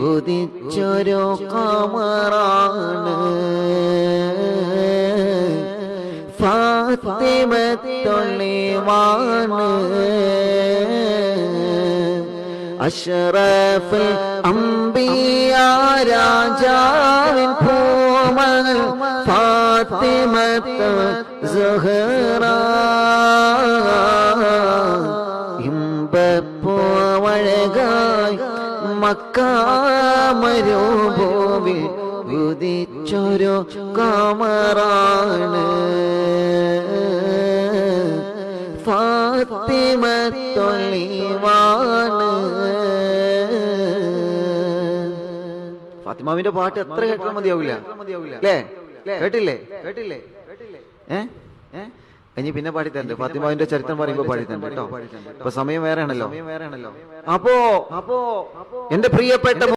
ഉദിച്ചൊരു ഖമറാണ് ഫാത്തിമത്തൊളിവാണ് അഷ്റഫുൽ അംബിയ രാജാവിൻ പൂമകൾ ഫാത്തിമത്ത് സുഹറ ഇമ്പപ്പൂവഴകായി മക്ക മരുഭൂമിൽ ഉദിച്ചൊരു ഖമറാണ് ഫാത്തിമത്തൊളിവാണ്. ഫാത്തിമാവിന്റെ പാട്ട് എത്ര കേട്ടാൽ മതിയാവില്ല അല്ലേ? കേട്ടില്ലേ? ഇനി പിന്നെ പാടിത്തരണ്ട്. ഫാത്തിമാവിന്റെ ചരിത്രം പറയുമ്പോ പാടിത്തരണ്ട് കേട്ടോ. ഇപ്പൊ സമയം വേറെ ആണല്ലോ. അപ്പോ എന്റെ പ്രിയപ്പെട്ട